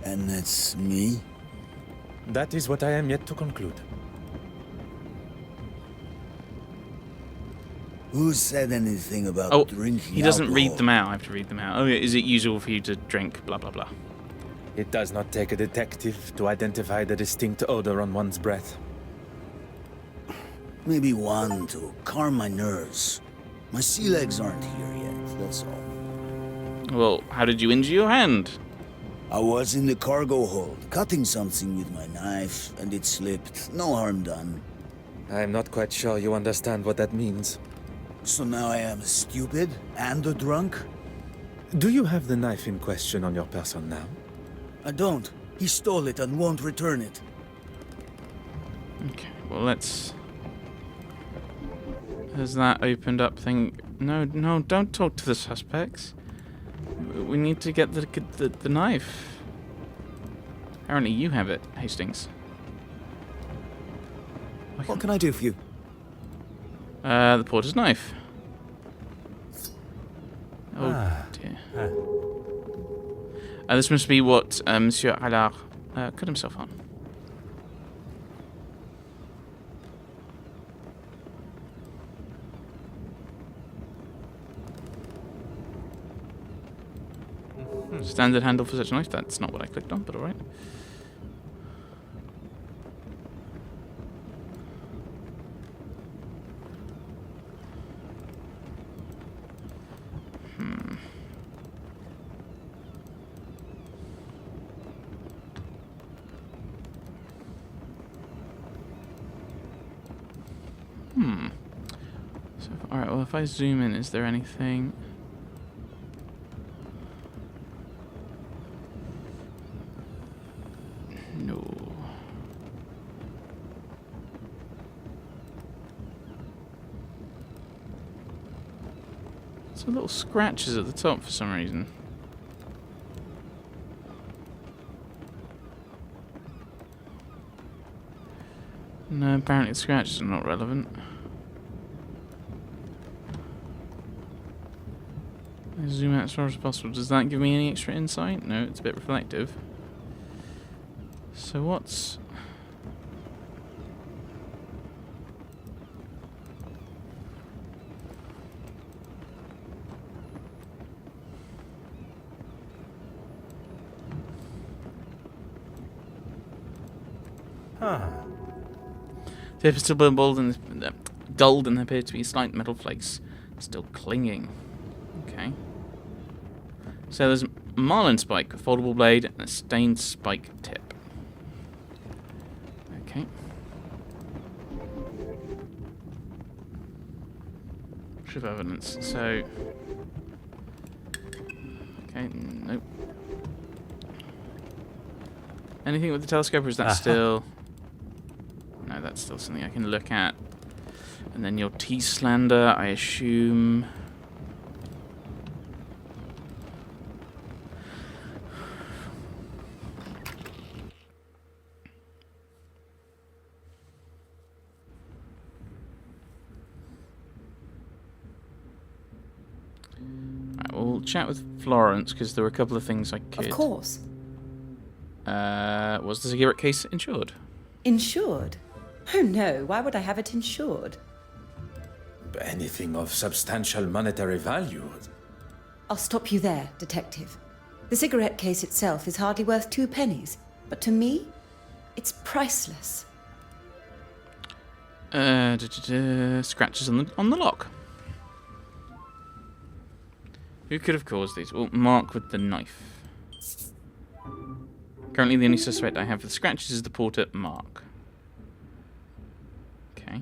And that's me? That is what I am yet to conclude. Who said anything about drinking he doesn't read alcohol? them out. I have to read them out. Oh, is it usual for you to drink? Blah, blah, blah. It does not take a detective to identify the distinct odor on one's breath. Maybe one to calm my nerves. My sea legs aren't here yet, that's all. Well, how did you injure your hand? I was in the cargo hold, cutting something with my knife, and it slipped. No harm done. I am not quite sure you understand what that means. So now I am stupid and a drunk? Do you have the knife in question on your person now? I don't. He stole it and won't return it. Okay, well, let's... Has that opened up thing? No, don't talk to the suspects. We need to get the knife. Apparently you have it, Hastings. What can I do for you? The porter's knife. Oh dear. This must be what Monsieur Allard cut himself on. Standard handle for such a knife? That's not what I clicked on, but alright. So, alright, well, if I zoom in, is there anything... No. Some little scratches at the top for some reason. No, apparently the scratches are not relevant. I zoom out as far as possible. Does that give me any extra insight? No, it's a bit reflective. So what's... The tip is still dulled and there appear to be slight metal flakes still clinging. Okay. So there's a marlin spike, a foldable blade, and a stained spike tip. Okay. Proof of evidence. So... Okay, nope. Anything with the telescope, or is that still... No, that's still something I can look at. And then your T-slander, I assume... Right, we'll chat with Florence, because there were a couple of things I could... Of course. Was the cigarette case insured? Insured? Oh no, why would I have it insured? Anything of substantial monetary value. I'll stop you there, Detective. The cigarette case itself is hardly worth 2 pennies, but to me, it's priceless. Scratches on the lock. Who could have caused these? Well, Mark with the knife. Currently, the only suspect I have for the scratches is the porter, Mark. Okay.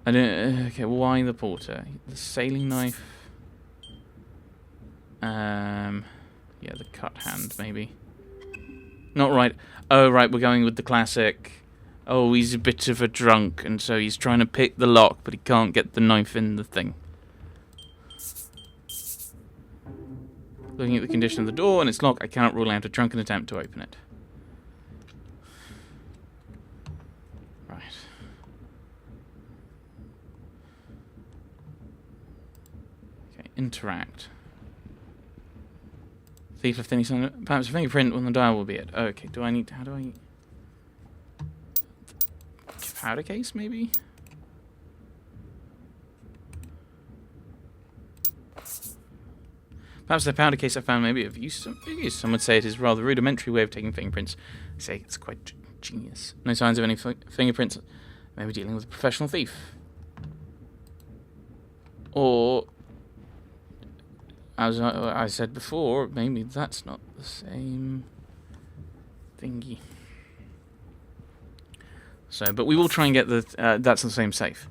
I don't. Okay, why the porter? The sailing knife. Yeah, the cut hand, maybe. Not right. Oh, right, we're going with the classic. Oh, he's a bit of a drunk, and so he's trying to pick the lock, but he can't get the knife in the thing. Looking at the condition of the door and its lock, I cannot rule out a drunken attempt to open it. Right. Okay, interact. Thief left any sign. Perhaps a fingerprint on the dial will be it. Oh, okay, do I need... How do I... Powder case, maybe? Perhaps the powder case I found maybe of use. Some would say it is a rather rudimentary way of taking fingerprints. I say it's quite genius. No signs of any fingerprints. Maybe dealing with a professional thief. Or, as I said before, maybe that's not the same thingy. So, but we will try and get the, that's the same safe.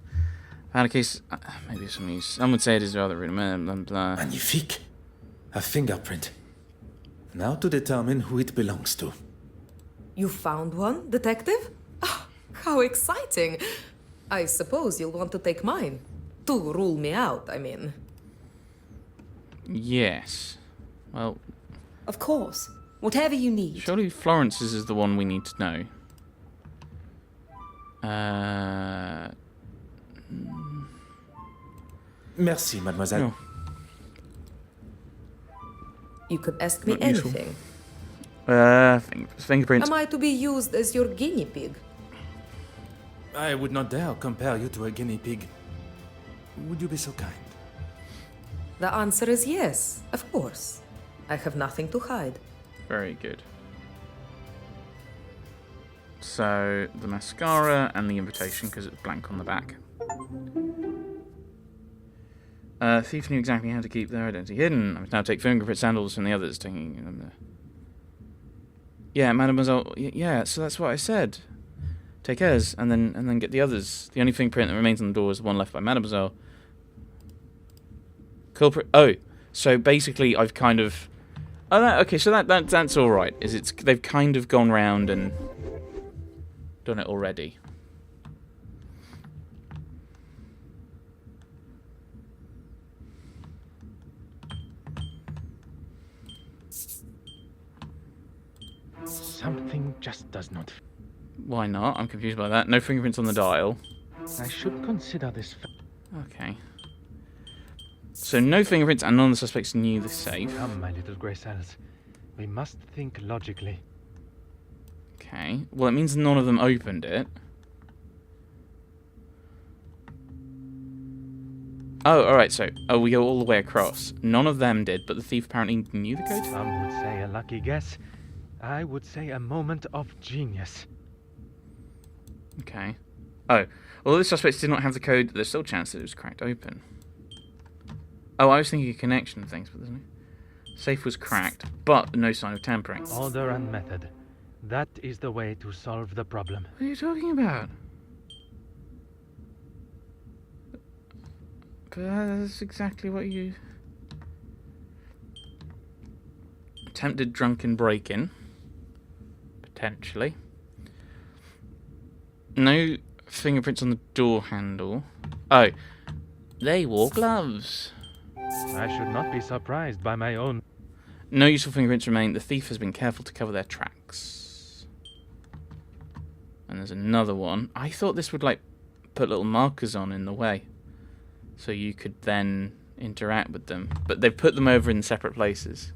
Powder case, maybe some use. Some would say it is rather rudimentary, blah, blah. Magnifique. A fingerprint. Now to determine who it belongs to. You found one, detective? Oh, how exciting! I suppose you'll want to take mine. To rule me out, I mean. Yes. Well, Of course. Whatever you need. surely Florence's is the one we need to know. Merci, mademoiselle. Oh. You could ask me Not useful. anything. Fingerprints. Am I to be used as your guinea pig? I would not dare compare you to a guinea pig. Would you be so kind? The answer is yes, of course. I have nothing to hide. Very good. So, the mascara and the invitation, because it's blank on the back. Thief knew exactly how to keep their identity hidden. I must now take fingerprint samples from the others, taking them there. Yeah, mademoiselle. Yeah, so that's what I said. Take hers, and then get the others. The only fingerprint that remains on the door is the one left by mademoiselle. Culprit. Oh, so basically, I've kind of. Oh, okay. So that's all right. They've kind of gone round and done it already. Something just does not. Why not? I'm confused by that. No fingerprints on the dial. I should consider this. Okay. So no fingerprints, and none of the suspects knew the safe. Come, my little grey cells. We must think logically. Okay. Well, it means none of them opened it. Oh, alright, so... Oh, we go all the way across. None of them did, but the thief apparently knew the code? Some would say a lucky guess. I would say a moment of genius. Okay. Oh. Although the suspects did not have the code, there's still a chance that it was cracked open. Oh, I was thinking of connection things, but there's no... Safe was cracked, but no sign of tampering. Order and method. That is the way to solve the problem. What are you talking about? But that's exactly what you... Attempted drunken break-in. Potentially. No fingerprints on the door handle. Oh. They wore gloves. I should not be surprised by my own. No useful fingerprints remain. The thief has been careful to cover their tracks. And there's another one. I thought this would, like, put little markers on in the way. So you could then interact with them. But they've put them over in separate places.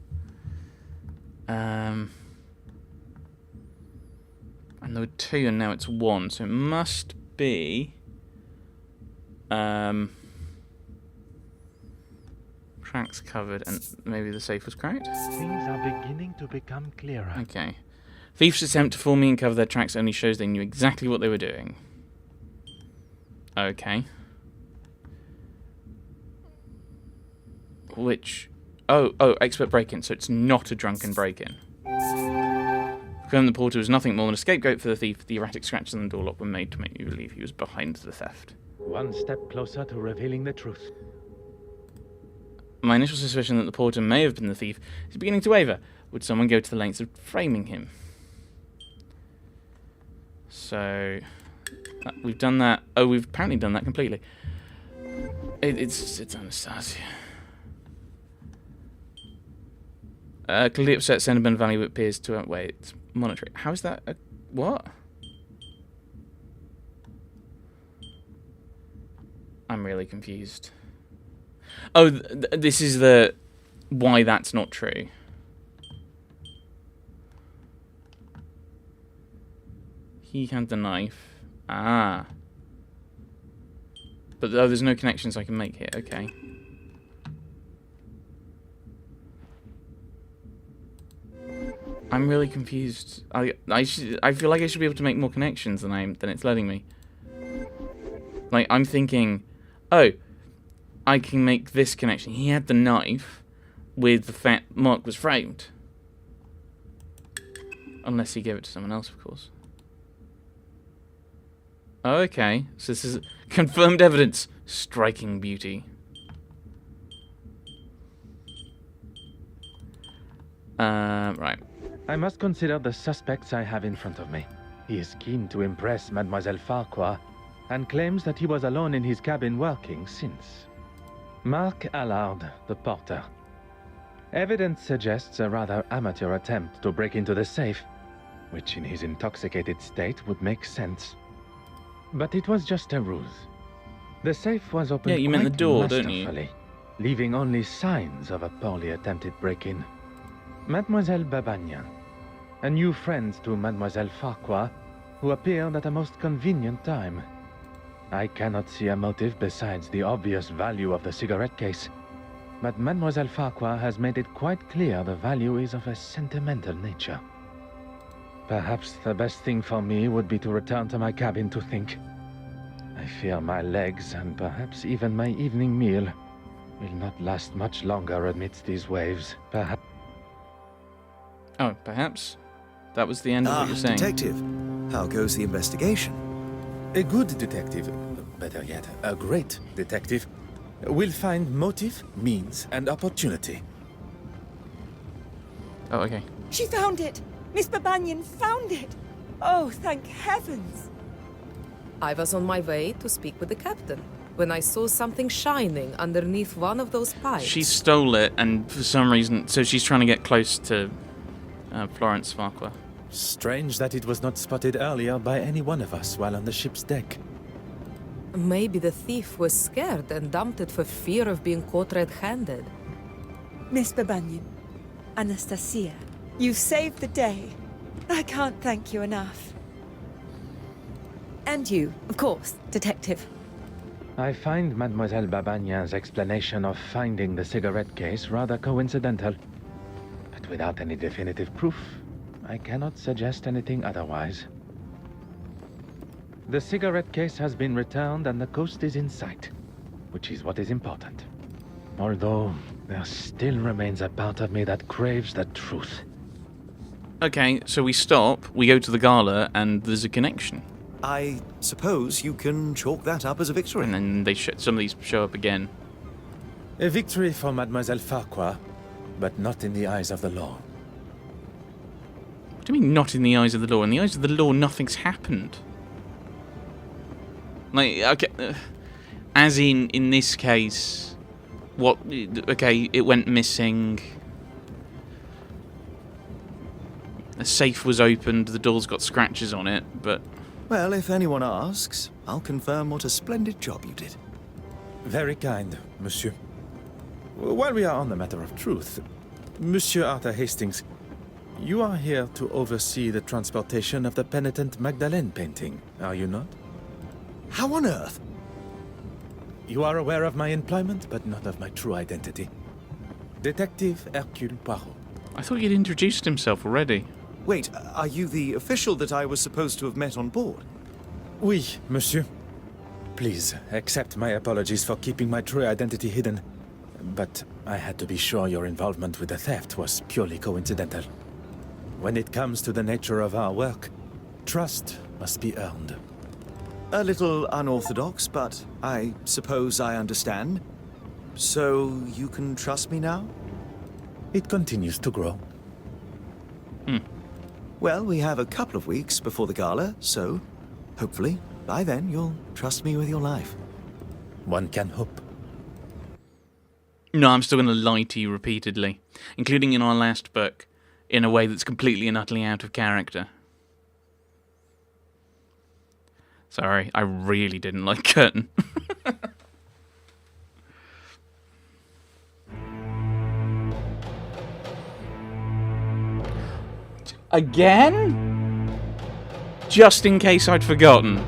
And there were two, and now it's one. So it must be... tracks covered, and maybe the safe was cracked? Things are beginning to become clearer. Okay. Thief's attempt to fool me and cover their tracks only shows they knew exactly what they were doing. Okay. Which... Oh, expert break-in, so it's not a drunken break-in. Confirmed the porter was nothing more than a scapegoat for the thief. The erratic scratches on the door lock were made to make you believe he was behind the theft. One step closer to revealing the truth. My initial suspicion that the porter may have been the thief is beginning to waver. Would someone go to the lengths of framing him? So... we've done that. Oh, we've apparently done that completely. It's Anastasia. Clearly upset sentiment value appears to outweigh its monetary. How is that? What? I'm really confused. Oh, this is the why that's not true. He had the knife. Ah. But there's no connections I can make here. Okay. I'm really confused. I feel like I should be able to make more connections than it's letting me. Like, I'm thinking, oh, I can make this connection. He had the knife with the fact Mark was framed. Unless he gave it to someone else, of course. Oh, okay. So this is confirmed evidence. Striking beauty. Right. I must consider the suspects I have in front of me. He is keen to impress Mademoiselle Farquhar, and claims that he was alone in his cabin working since. Mark Allard, the porter. Evidence suggests a rather amateur attempt to break into the safe, which in his intoxicated state would make sense. But it was just a ruse. The safe was opened you meant the quite door, don't you? masterfully, leaving only signs of a poorly attempted break-in. Mademoiselle Babagnan, a new friend to Mademoiselle Farquhar, who appeared at a most convenient time. I cannot see a motive besides the obvious value of the cigarette case, but Mademoiselle Farquhar has made it quite clear the value is of a sentimental nature. Perhaps the best thing for me would be to return to my cabin to think. I fear my legs and perhaps even my evening meal will not last much longer amidst these waves. Perhaps. Oh, perhaps? That was the end of what you're saying. Detective, how goes the investigation? A good detective, better yet, a great detective, will find motive, means, and opportunity. Oh, okay. She found it! Miss Babagnan found it! Oh, thank heavens! I was on my way to speak with the captain when I saw something shining underneath one of those pipes. She stole it, and for some reason, so she's trying to get close to Florence Farquhar. Strange that it was not spotted earlier by any one of us while on the ship's deck. Maybe the thief was scared and dumped it for fear of being caught red-handed. Miss Babagnan, Anastasia, you saved the day. I can't thank you enough. And you, of course, Detective. I find Mademoiselle Babagnan's explanation of finding the cigarette case rather coincidental. But without any definitive proof, I cannot suggest anything otherwise. The cigarette case has been returned and the coast is in sight, which is what is important. Although, there still remains a part of me that craves the truth. Okay, so we stop, we go to the gala, and there's a connection. I suppose you can chalk that up as a victory. And then they some of these show up again. A victory for Mademoiselle Farquhar, but not in the eyes of the law. What do you mean, not in the eyes of the law? In the eyes of the law, nothing's happened. Like, okay, as in this case, what? Okay, it went missing. A safe was opened. The door's got scratches on it, but Well, if anyone asks, I'll confirm what a splendid job you did. Very kind, monsieur. While we are on the matter of truth, Monsieur Arthur Hastings, you are here to oversee the transportation of the penitent Magdalene painting, are you not? How on earth? You are aware of my employment, but not of my true identity. Detective Hercule Poirot. I thought he'd introduced himself already. Wait, are you the official that I was supposed to have met on board? Oui, monsieur. Please, accept my apologies for keeping my true identity hidden. But I had to be sure your involvement with the theft was purely coincidental. When it comes to the nature of our work, trust must be earned. A little unorthodox, but I suppose I understand. So you can trust me now? It continues to grow. Well, we have a couple of weeks before the gala, so hopefully by then you'll trust me with your life. One can hope. No, I'm still going to lie to you repeatedly, including in our last book, in a way that's completely and utterly out of character. Sorry, I really didn't like Curtin. Again? just in case I'd forgotten.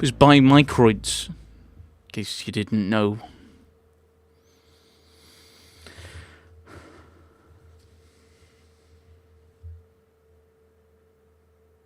It was by Microids, in case you didn't know.